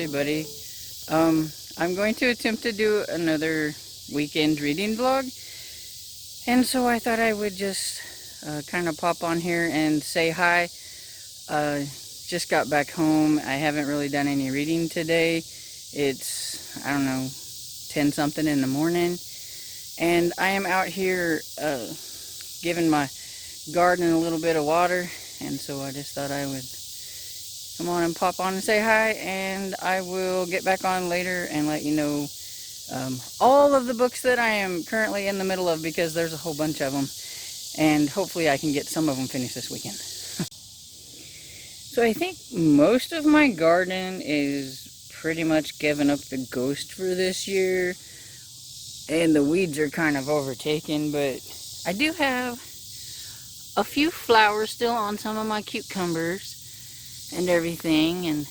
everybody. I'm going to attempt to do another weekend reading vlog, and so I thought I would just kind of pop on here and say hi. Just got back home. I haven't really done any reading today. It's, I don't know, 10 something in the morning, and I am out here giving my garden a little bit of water, and so I just thought I would come on and pop on and say hi, and I will get back on later and let you know all of the books that I am currently in the middle of, because there's a whole bunch of them, and hopefully I can get some of them finished this weekend. So I think most of my garden is pretty much given up the ghost for this year, and the weeds are kind of overtaken, but I do have a few flowers still on some of my cucumbers and everything, and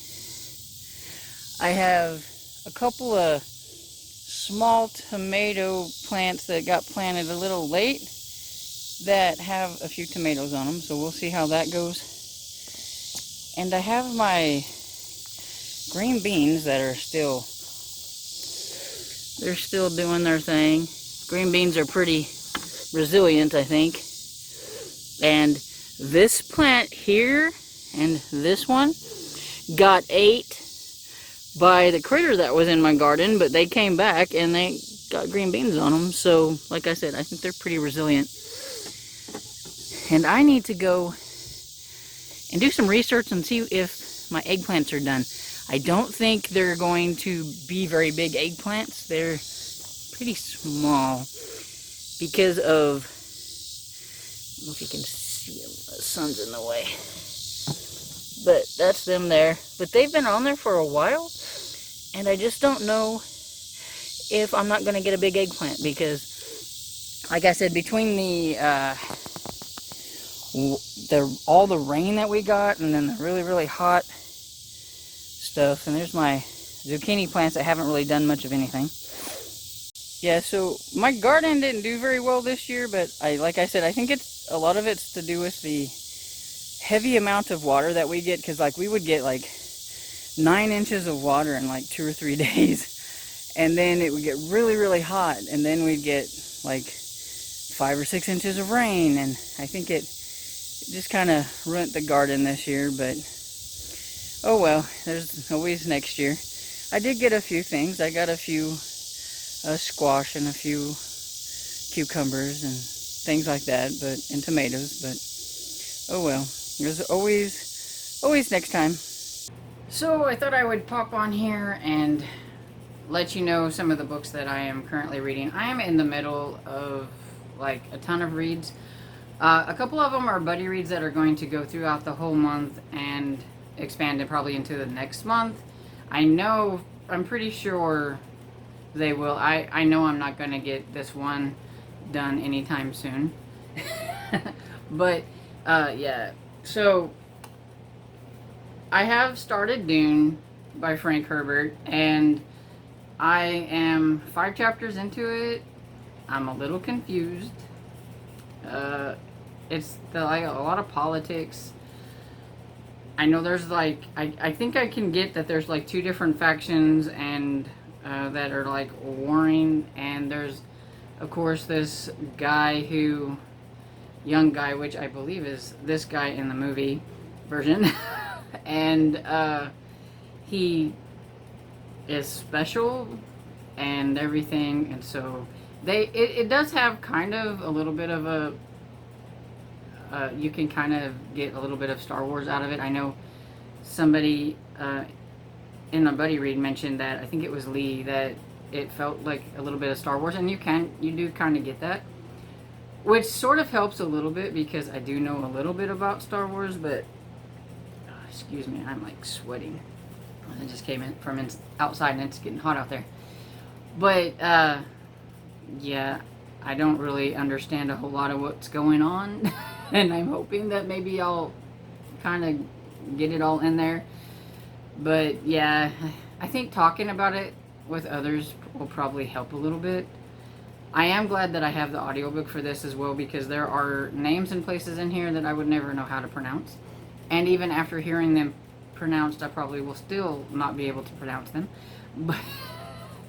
I have a couple of small tomato plants that got planted a little late that have a few tomatoes on them, so we'll see how that goes. And I have my green beans that are still doing their thing. Green beans are pretty resilient, I think. And this plant here and this one got ate by the critter that was in my garden, but they came back and they got green beans on them. So, like I said, I think they're pretty resilient. And I need to go and do some research and see if my eggplants are done. I don't think they're going to be very big eggplants. They're pretty small because of, I don't know if you can see them, the sun's in the way. But that's them there. But they've been on there for a while, and I just don't know if I'm not going to get a big eggplant, because, like I said, between all the rain that we got, and then the really hot stuff, and there's my zucchini plants that haven't really done much of anything. Yeah, so my garden didn't do very well this year, but like I said, I think a lot of it's to do with the heavy amount of water that we get, because like we would get like 9 inches of water in like 2 or 3 days, and then it would get really hot, and then we'd get like 5 or 6 inches of rain, and I think it just kind of ruined the garden this year. But oh well, there's always next year. I did get a few things. I got a few squash and a few cucumbers and things like that, and tomatoes, but oh well. There's always next time. So I thought I would pop on here and let you know some of the books that I am currently reading. I am in the middle of like a ton of reads. A couple of them are buddy reads that are going to go throughout the whole month and expand it probably into the next month. I'm pretty sure they will. I know I'm not going to get this one done anytime soon. But yeah, so I have started Dune by Herbert, and I am 5 chapters into it. I'm a little confused. It's like a lot of politics. I know there's like, I think I can get that there's like 2 different factions and that are like warring, and there's of course this guy young guy, which I believe is this guy in the movie version, and he is special and everything, and so it does have kind of a little bit of a you can kind of get a little bit of Star Wars out of it. I know somebody in a buddy read mentioned that, I think it was Lee, that it felt like a little bit of Star Wars, and you do kind of get that, which sort of helps a little bit because I do know a little bit about Star Wars. But excuse me, I'm like sweating. I just came in from outside and it's getting hot out there. But yeah, I don't really understand a whole lot of what's going on. And I'm hoping that maybe I'll kind of get it all in there. But yeah, I think talking about it with others will probably help a little bit. I am glad that I have the audiobook for this as well, because there are names and places in here that I would never know how to pronounce. And even after hearing them pronounced, I probably will still not be able to pronounce them. But,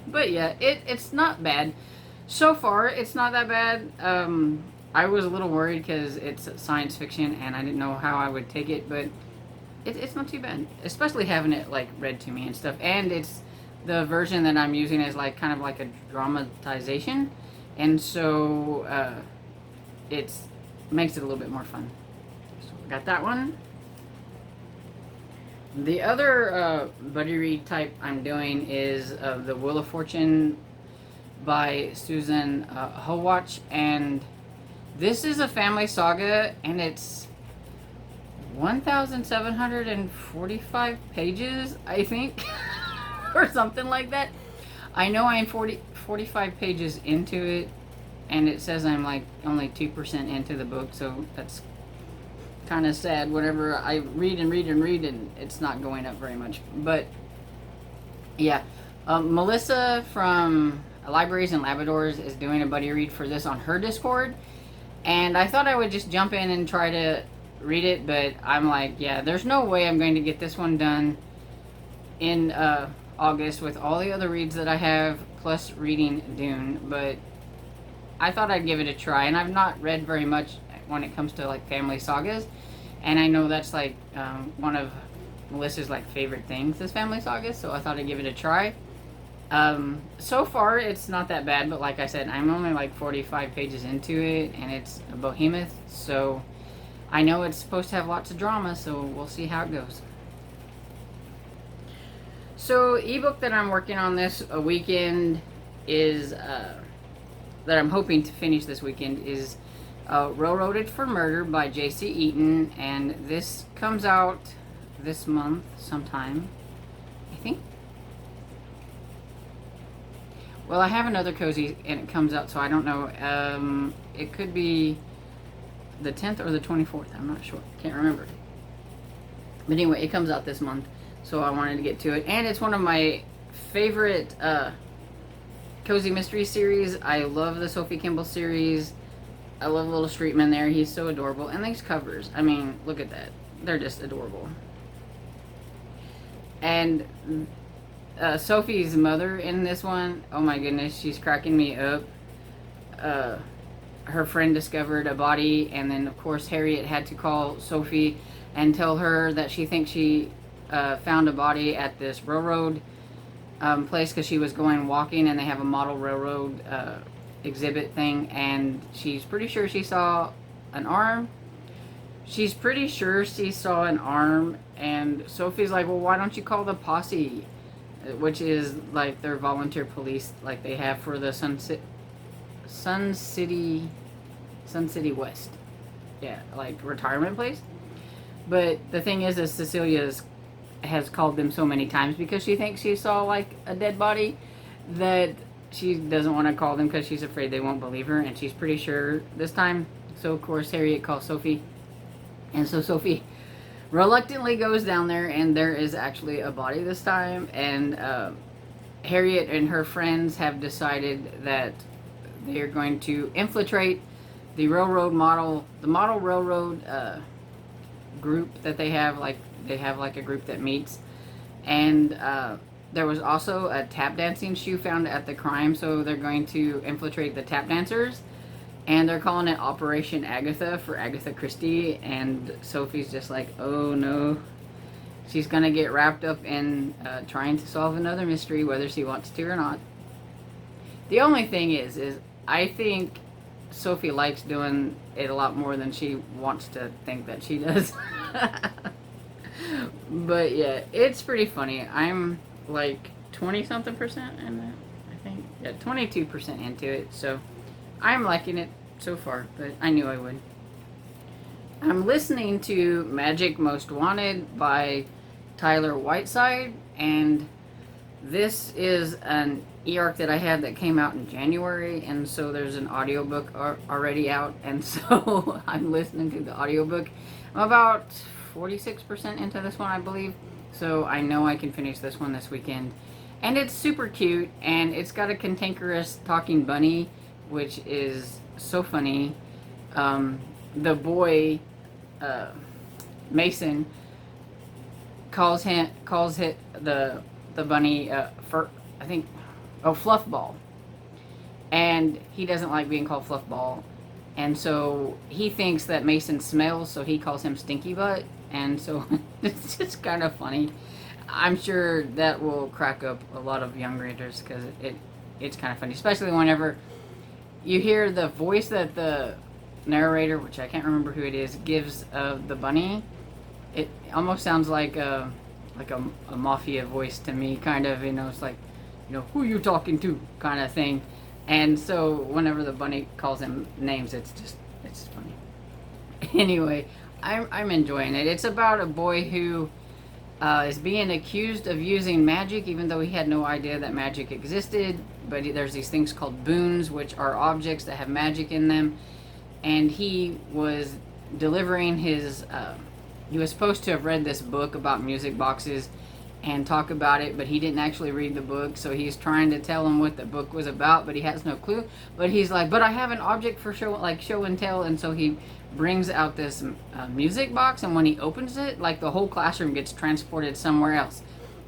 but yeah, it's not bad. So far, it's not that bad. I was a little worried because it's science fiction and I didn't know how I would take it, but it's not too bad. Especially having it like read to me and stuff. And it's the version that I'm using is like kind of like a dramatization, and so it's makes it a little bit more fun. So I got that one. The other buddy read type I'm doing is The Wheel of Fortune by Susan Howatch, and this is a family saga, and it's 1,745 pages, I think, or something like that. I know I'm 45 pages into it, and it says I'm like only 2% into the book, so that's kind of sad. Whenever I read and read and read, and it's not going up very much. But yeah, Melissa from Libraries and Labradors is doing a buddy read for this on her Discord, and I thought I would just jump in and try to read it, but I'm like, yeah, there's no way I'm going to get this one done in August with all the other reads that I have, plus reading Dune. But I thought I'd give it a try, and I've not read very much when it comes to like family sagas, and I know that's like one of Melissa's like favorite things is family sagas, so I thought I'd give it a try. So far it's not that bad, but like I said, I'm only like 45 pages into it, and it's a behemoth, so I know it's supposed to have lots of drama, so we'll see how it goes. So ebook that I'm working on this weekend is that I'm hoping to finish this weekend is Railroaded for Murder by J.C. Eaton, and this comes out this month sometime, I think. Well, I have another cozy, and it comes out, so I don't know. It could be the 10th or the 24th. I'm not sure. Can't remember. But anyway, it comes out this month, so I wanted to get to it. And it's one of my favorite cozy mystery series. I love the Sophie Kimball series. I love Little Streetman there. He's so adorable. And these covers, I mean, look at that. They're just adorable. And Sophie's mother in this one, oh my goodness, she's cracking me up. Her friend discovered a body, and then of course Harriet had to call Sophie and tell her that she thinks she found a body at this railroad place because she was going walking, and they have a model railroad exhibit thing, and she's pretty sure she saw an arm. She's pretty sure she saw an arm, and Sophie's like, well, why don't you call the posse, which is like their volunteer police like they have for the Sun City West, yeah, like retirement place. But the thing is Cecilia has called them so many times because she thinks she saw like a dead body that she doesn't want to call them because she's afraid they won't believe her, and she's pretty sure this time. So of course Harriet calls Sophie, and so Sophie reluctantly goes down there, and there is actually a body this time. And Harriet and her friends have decided that they are going to infiltrate the model railroad group that they have. Like they have like a group that meets, and there was also a tap dancing shoe found at the crime, so they're going to infiltrate the tap dancers, and they're calling it Operation Agatha for Agatha Christie. And Sophie's just like, oh no, she's gonna get wrapped up in trying to solve another mystery, whether she wants to or not. The only thing is I think Sophie likes doing it a lot more than she wants to think that she does. But yeah, it's pretty funny. I'm like 20-something% in that, I think. Yeah, 22% into it, so I'm liking it so far, but I knew I would. I'm listening to Magic Most Wanted by Tyler Whiteside, and this is an e-arc that I had that came out in January, and so there's an audiobook already out, and so I'm listening to the audiobook. I'm about 46% into this one, I believe, so I know I can finish this one this weekend. And it's super cute, and it's got a cantankerous talking bunny, which is so funny. The boy, Mason, calls it the bunny for I think Fluffball, and he doesn't like being called Fluffball, and so he thinks that Mason smells, so he calls him Stinky Butt, and so it's just kind of funny. I'm sure that will crack up a lot of young readers because it's kind of funny, especially whenever you hear the voice that the narrator, which I can't remember who it is, gives of the bunny. It almost sounds like a mafia voice to me, kind of. It's like, who you talking to, kind of thing. And so whenever the bunny calls him names, it's funny. Anyway, I'm enjoying it. It's about a boy who is being accused of using magic, even though he had no idea that magic existed. But there's these things called boons, which are objects that have magic in them. And he was delivering his... he was supposed to have read this book about music boxes and talk about it, but he didn't actually read the book. So he's trying to tell him what the book was about, but he has no clue. But he's like, but I have an object for show and tell. And so he brings out this music box, and when he opens it, like the whole classroom gets transported somewhere else.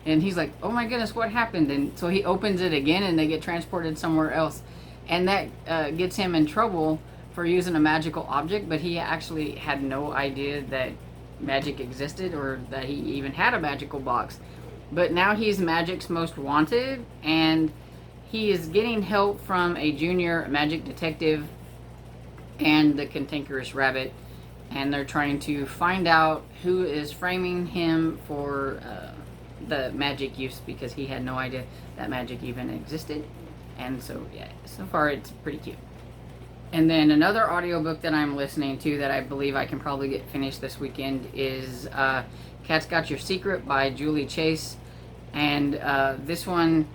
And he's like, oh my goodness, what happened? And so he opens it again, and they get transported somewhere else. And that gets him in trouble for using a magical object, but he actually had no idea that magic existed or that he even had a magical box. But now he's Magic's most wanted, and he is getting help from a junior magic detective and the cantankerous rabbit, and they're trying to find out who is framing him for the magic use, because he had no idea that magic even existed. And so yeah, so far it's pretty cute. And then another audiobook that I'm listening to that I believe I can probably get finished this weekend is Cat's Got Your Secret by Julie Chase. And this one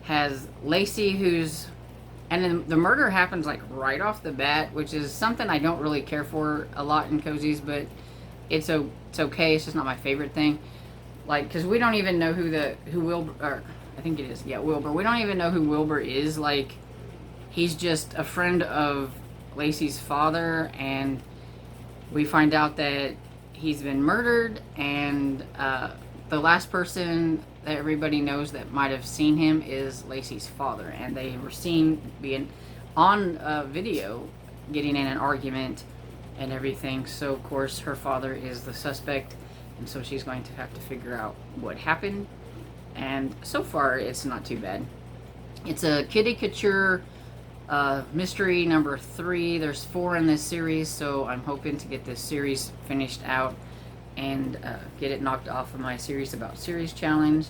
has Lacey, who's... And then the murder happens like right off the bat, which is something I don't really care for a lot in cozies, but it's okay. It's just not my favorite thing. Like, because we don't even know who Wilbur... Or, I think it is, yeah, Wilbur. We don't even know who Wilbur is. Like, he's just a friend of Lacey's father, and we find out that he's been murdered, and the last person that everybody knows that might have seen him is Lacey's father, and they were seen being on video getting in an argument and everything. So of course her father is the suspect, and so she's going to have to figure out what happened. And so far it's not too bad. It's a Kitty Couture mystery number 3. There's 4 in this series, so I'm hoping to get this series finished out and get it knocked off of my series about series challenge.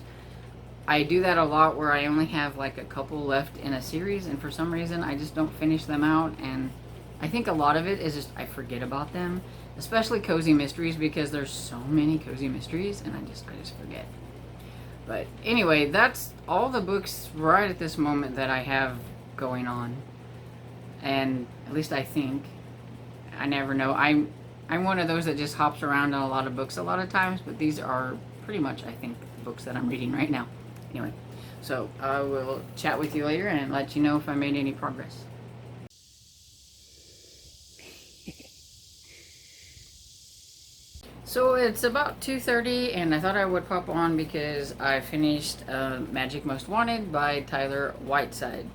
I do that a lot where I only have like a couple left in a series, and for some reason I just don't finish them out, and I think a lot of it is just I forget about them, especially cozy mysteries, because there's so many cozy mysteries and I just forget. But anyway, that's all the books right at this moment that I have going on, and at least I think. I never know. I'm one of those that just hops around on a lot of books a lot of times, but these are pretty much, I think, the books that I'm reading right now. Anyway, so I will chat with you later and let you know if I made any progress. So it's about 2:30, and I thought I would pop on because I finished Magic Most Wanted by Tyler Whiteside.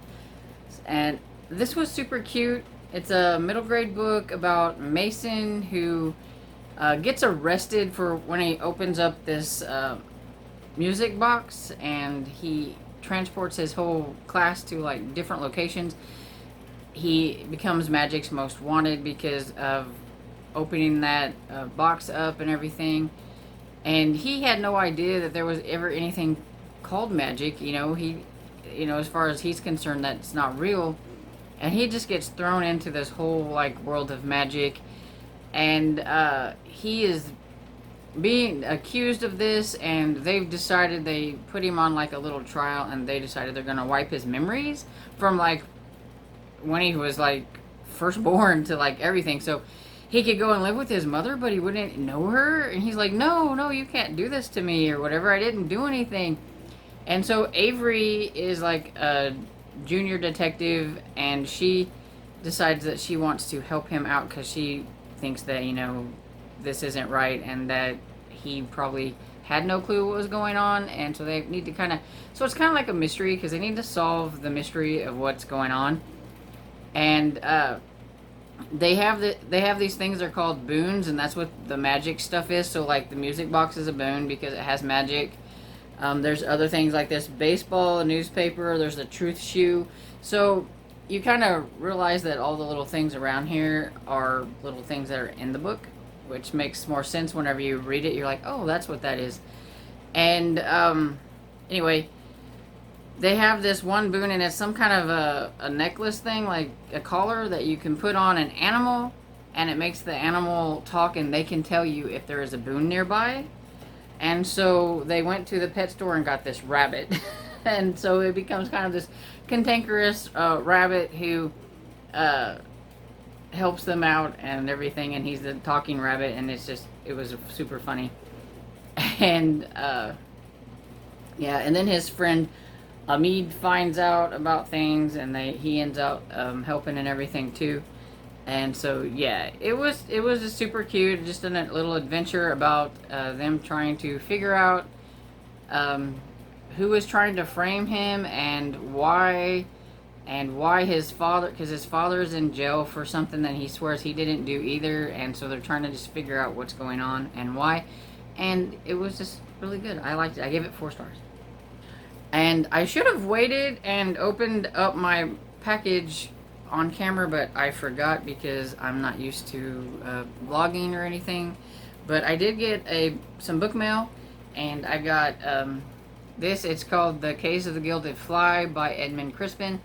And this was super cute. It's a middle grade book about Mason who gets arrested for when he opens up this music box, and he transports his whole class to like different locations. He becomes Magic's Most Wanted because of opening that box up and everything. And he had no idea that there was ever anything called magic. As far as he's concerned, that's not real. And he just gets thrown into this whole like world of magic, and he is being accused of this, and they've decided, they put him on like a little trial, and they decided they're gonna wipe his memories from like when he was like first born to like everything, so he could go and live with his mother, but he wouldn't know her. And he's like, no, you can't do this to me or whatever, I didn't do anything. And so Avery is like a junior detective, and she decides that she wants to help him out because she thinks that this isn't right, and that he probably had no clue what was going on, and so they need to kind of, so it's kind of like a mystery because they need to solve the mystery of what's going on. And they have these things, they're called boons, and that's what the magic stuff is. So like the music box is a boon because it has magic. There's other things like this baseball, a newspaper, there's the truth shoe. So you kind of realize that all the little things around here are little things that are in the book, which makes more sense whenever you read it. You're like, oh, that's what that is. And anyway, they have this one boon, and it's some kind of a necklace thing, like a collar that you can put on an animal, and it makes the animal talk, and they can tell you if there is a boon nearby. And so they went to the pet store and got this rabbit. And so it becomes kind of this cantankerous rabbit who helps them out and everything, and he's the talking rabbit, and it was super funny. And yeah, and then his friend Amid finds out about things, and he ends up helping and everything too. And so yeah, it was just super cute, just a little adventure about them trying to figure out who was trying to frame him and why his father, because his father's in jail for something that he swears he didn't do either, and so they're trying to just figure out what's going on and why. And it was just really good. I liked it. I gave it 4 stars. And I should have waited and opened up my package on camera, but I forgot because I'm not used to vlogging or anything. But I did get some book mail, and I got this. It's called The Case of the Gilded Fly by Edmund Crispin.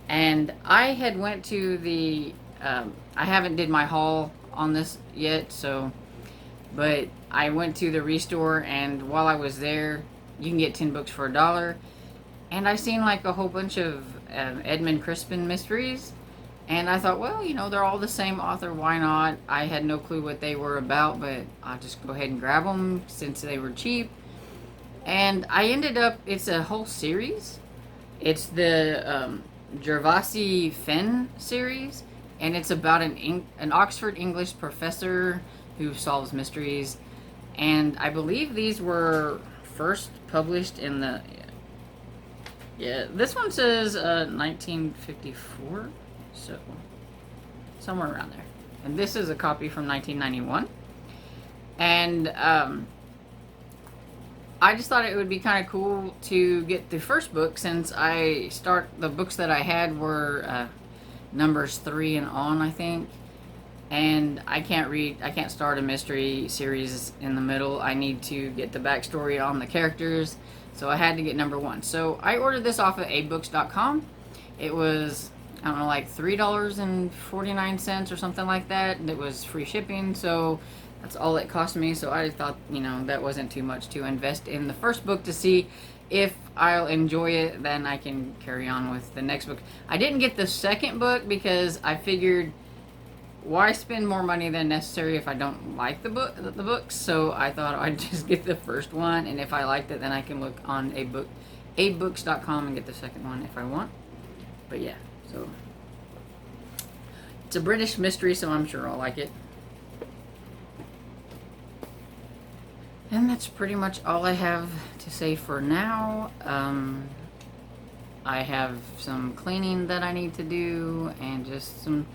And I had went to the I haven't did my haul on this yet, so, but I went to the Restore, and while I was there, you can get 10 books for $1. And I seen like a whole bunch of Edmund Crispin mysteries, and I thought, well, you know, they're all the same author, why not? I had no clue what they were about, but I'll just go ahead and grab them since they were cheap. And I ended up, it's a whole series. It's the Gervasi Fenn series, and it's about an Oxford English professor who solves mysteries. And I believe these were first published in the, yeah, this one says 1954, so somewhere around there. And this is a copy from 1991. And I just thought it would be kind of cool to get the first book, since the books that I had were numbers 3 and on, I think. And I can't start a mystery series in the middle. I need to get the backstory on the characters, so I had to get number 1. So I ordered this off of abooks.com. It was, I don't know, like $3.49 or something like that, and it was free shipping, so that's all it cost me. So I thought, you know, that wasn't too much to invest in the first book to see if I'll enjoy it, then I can carry on with the next book. I didn't get the second book because I figured, why spend more money than necessary if I don't like the books? So I thought I'd just get the first one, and if I liked it, then I can look on abooks.com and get the second one if I want. But yeah, so it's a British mystery, so I'm sure I'll like it. And that's pretty much all I have to say for now. I have some cleaning that I need to do, and just some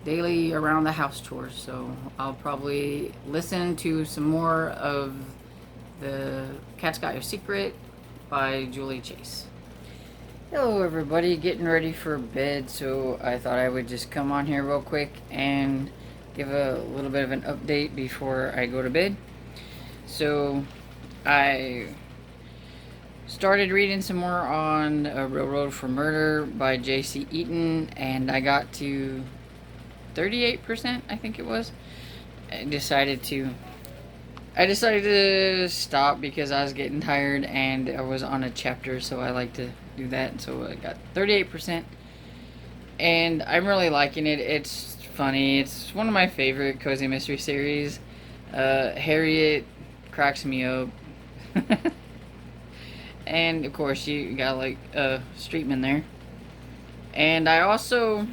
daily around the house chores, so I'll probably listen to some more of The Cat's Got Your Secret by Julie Chase. Hello everybody, getting ready for bed, so I thought I would just come on here real quick and give a little bit of an update before I go to bed. So I started reading some more on A Railroad for Murder by J.C. Eaton, and I got to 38%, I think it was. I decided to stop because I was getting tired and I was on a chapter, so I like to do that. So I got 38%, and I'm really liking it. It's funny. It's one of my favorite cozy mystery series. Harriet cracks me up. And of course you got like Streetman there. And I also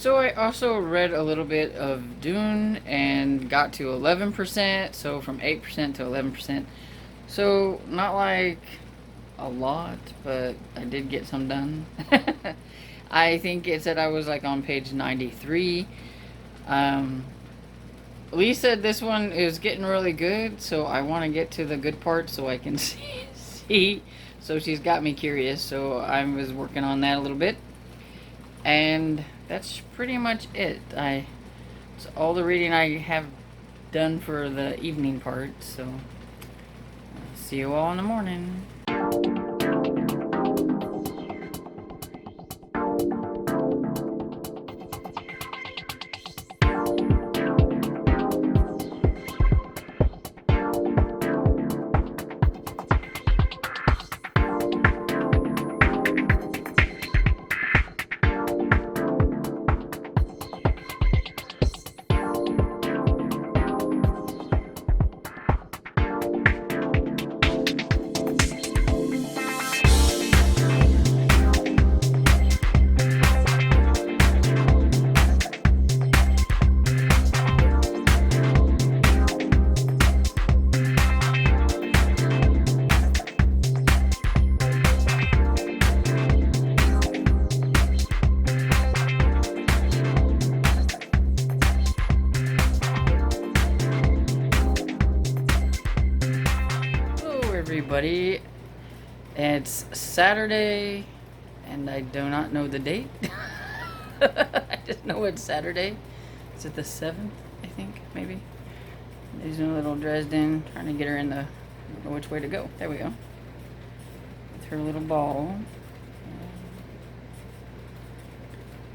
So I also read a little bit of Dune and got to 11%, so from 8% to 11%. So not like a lot, but I did get some done. I think it said I was like on page 93. Um, Lee said this one is getting really good, so I want to get to the good part so I can see. So she's got me curious, so I was working on that a little bit. And that's pretty much it. It's all the reading I have done for the evening part, so see you all in the morning. Everybody, it's Saturday and I do not know the date. I just know it's Saturday. Is it the 7th? I think maybe. There's a little Dresden trying to get her in the, I don't know which way to go. There we go, with her little ball,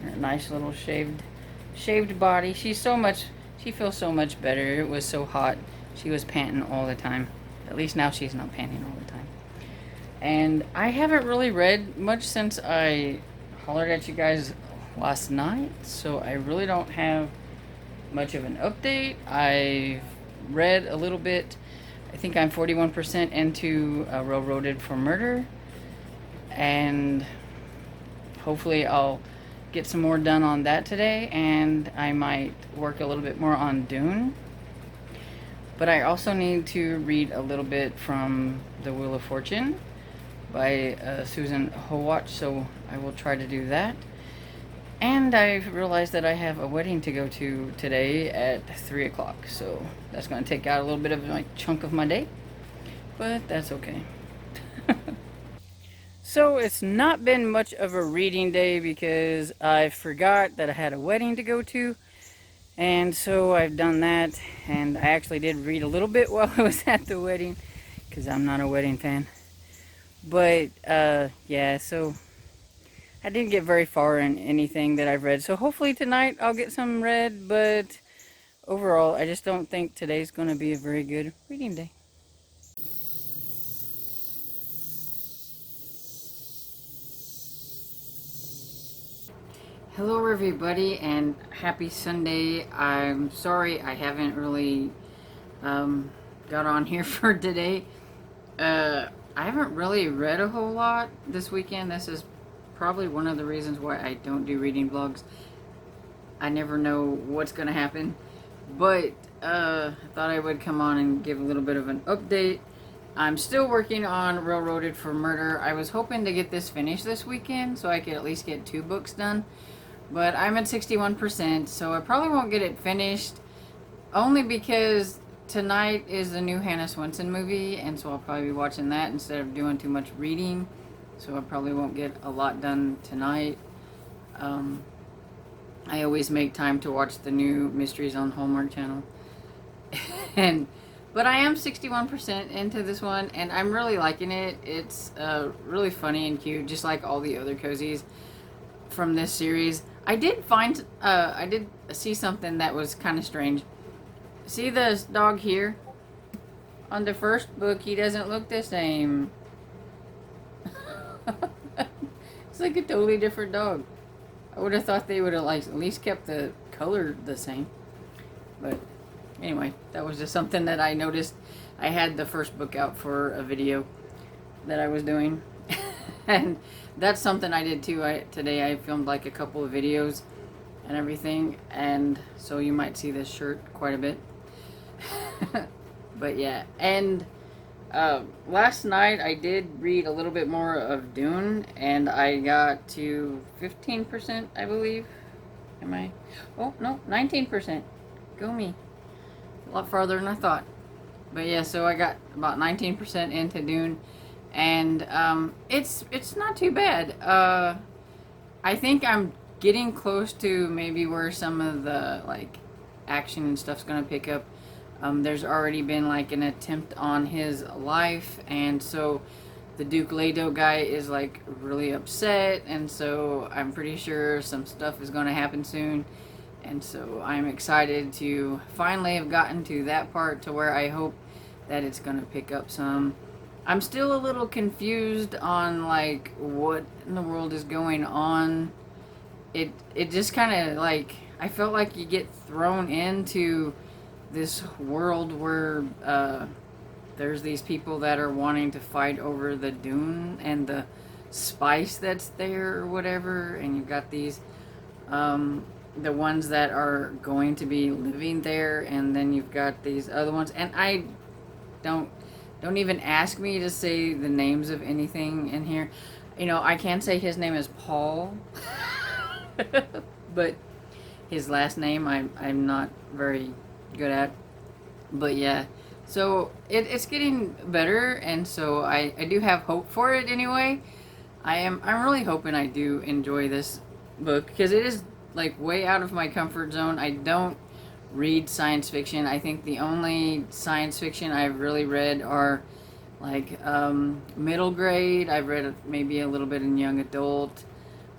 her nice little shaved body. She feels so much better. It was so hot, she was panting all the time. At least now she's not panting all the time. And I haven't really read much since I hollered at you guys last night, so I really don't have much of an update. I've read a little bit. I think I'm 41% into Railroaded for Murder, and hopefully I'll get some more done on that today, and I might work a little bit more on Dune. But I also need to read a little bit from The Wheel of Fortune by Susan Howatch, so I will try to do that. And I realized that I have a wedding to go to today at 3 o'clock, so that's going to take out a little bit of my chunk of my day, but that's okay. So it's not been much of a reading day because I forgot that I had a wedding to go to. And so I've done that, and I actually did read a little bit while I was at the wedding, because I'm not a wedding fan. But, yeah, so I didn't get very far in anything that I've read. So hopefully tonight I'll get some read, but overall, I just don't think today's going to be a very good reading day. Hello everybody, and happy Sunday. I'm sorry I haven't really got on here for today. I haven't really read a whole lot this weekend. This is probably one of the reasons why I don't do reading vlogs. I never know what's going to happen. But I thought I would come on and give a little bit of an update. I'm still working on Railroaded for Murder. I was hoping to get this finished this weekend so I could at least get 2 books done. But I'm at 61%, so I probably won't get it finished. Only because tonight is the new Hannah Swenson movie, and so I'll probably be watching that instead of doing too much reading. So I probably won't get a lot done tonight. I always make time to watch the new Mysteries on Hallmark Channel. But I am 61% into this one, and I'm really liking it. It's really funny and cute, just like all the other cozies from this series. I did see something that was kind of strange. See this dog here? On the first book, he doesn't look the same. It's like a totally different dog. I would have thought they would have like at least kept the color the same. But anyway, that was just something that I noticed. I had the first book out for a video that I was doing. And that's something I did too. Today I filmed like a couple of videos and everything, and so you might see this shirt quite a bit. But yeah, and last night I did read a little bit more of Dune, and I got to 15%, I believe. Am I? Oh, no, 19%. Go me. A lot farther than I thought. But yeah, so I got about 19% into Dune, and it's not too bad. I think I'm getting close to maybe where some of the like action and stuff's gonna pick up. There's already been like an attempt on his life, and so the Duke Leto guy is like really upset, and so I'm pretty sure some stuff is going to happen soon. And so I'm excited to finally have gotten to that part to where I hope that it's going to pick up some. I'm still a little confused on like what in the world is going on. It just kind of like, I felt like you get thrown into this world where there's these people that are wanting to fight over the dune and the spice that's there or whatever, and you've got these the ones that are going to be living there, and then you've got these other ones, and I don't even ask me to say the names of anything in here. You know, I can say his name is Paul, but his last name I'm not very good at. But yeah, so it's getting better, and so I do have hope for it anyway. I'm really hoping I do enjoy this book, because it is like way out of my comfort zone. I don't read science fiction. I think the only science fiction I've really read are like middle grade. I've read maybe a little bit in young adult,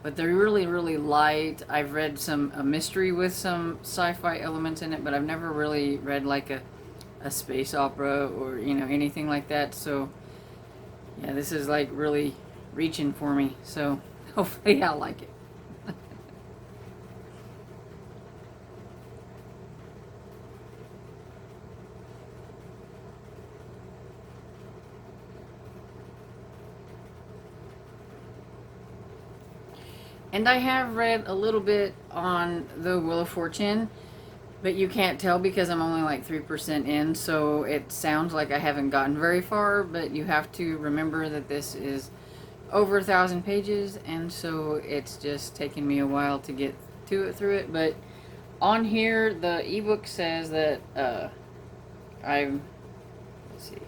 but they're really light. I've read a mystery with some sci-fi elements in it, but I've never really read like a space opera or, you know, anything like that. So yeah, this is like really reaching for me, so hopefully I'll like it. And I have read a little bit on the Wheel of Fortune, but you can't tell because I'm only like 3% in, so it sounds like I haven't gotten very far, but you have to remember that this is over 1,000 pages, and so it's just taken me a while to get through it. But on here, the ebook says that let's see,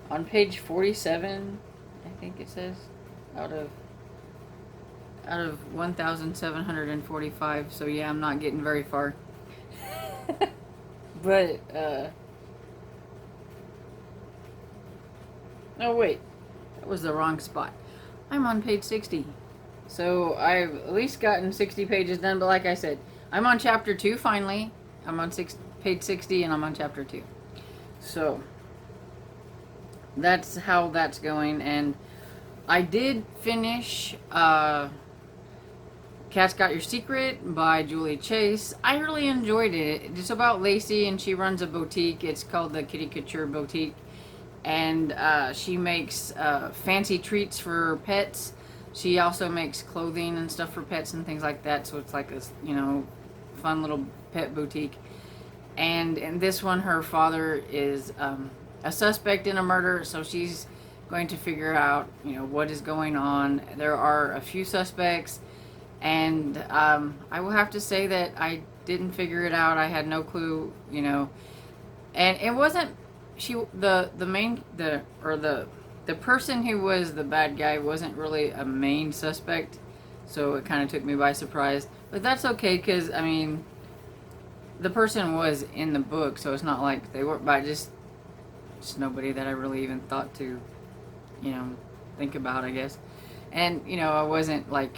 on page 47, I think it says, out of 1,745. So yeah, I'm not getting very far. But oh wait, that was the wrong spot. I'm on page 60. So I've at least gotten 60 pages done, but like I said, I'm on chapter 2 finally. I'm on page 60, and I'm on chapter 2. So that's how that's going. And I did finish Cat's Got Your Secret by Julie Chase. I really enjoyed it. It's about Lacey, and she runs a boutique. It's called the Kitty Couture Boutique, and she makes fancy treats for pets. She also makes clothing and stuff for pets and things like that, so it's like a, you know, fun little pet boutique. And in this one, her father is a suspect in a murder, so she's going to figure out, you know, what is going on. There are a few suspects, and I will have to say that I didn't figure it out. I had no clue, you know, and it wasn't the person who was the bad guy wasn't really a main suspect, so it kind of took me by surprise. But that's okay, because I mean, the person was in the book, so it's not like they weren't, by just nobody that I really even thought to, you know, think about, I guess. And, you know, I wasn't like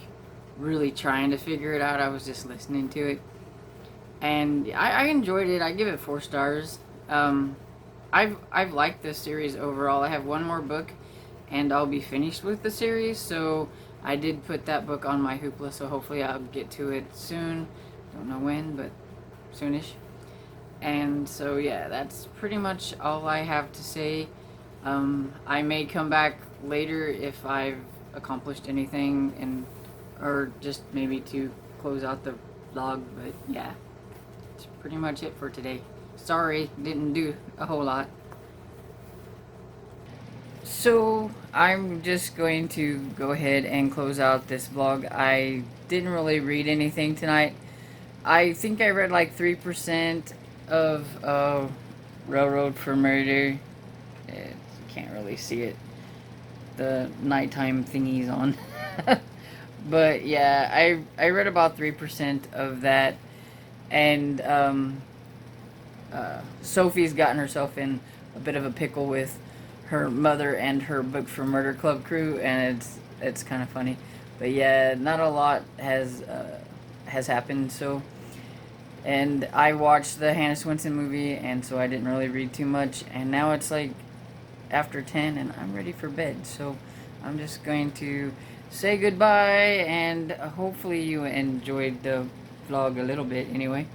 really trying to figure it out. I was just listening to it, and I enjoyed it. I give it 4 stars. I've liked this series overall. I have one more book, and I'll be finished with the series. So I did put that book on my hoopla, so hopefully I'll get to it soon. Don't know when, but soonish. And so yeah, that's pretty much all I have to say. I may come back later if I've accomplished anything in or just maybe to close out the vlog. But yeah, that's pretty much it for today. Sorry, didn't do a whole lot. So I'm just going to go ahead and close out this vlog. I didn't really read anything tonight. I think I read like 3% of Railroad for Murder. You can't really see it. The nighttime thingy's on. But yeah, I read about 3% of that. And Sophie's gotten herself in a bit of a pickle with her mother and her Book for Murder Club crew, and it's kind of funny. But yeah, not a lot has happened. So, and I watched the Hannah Swenson movie, and so I didn't really read too much. And now it's like after 10, and I'm ready for bed. So I'm just going to say goodbye, and hopefully you enjoyed the vlog a little bit anyway.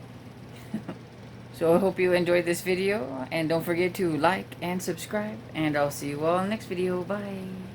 So I hope you enjoyed this video, and don't forget to like and subscribe, and I'll see you all in the next video. Bye.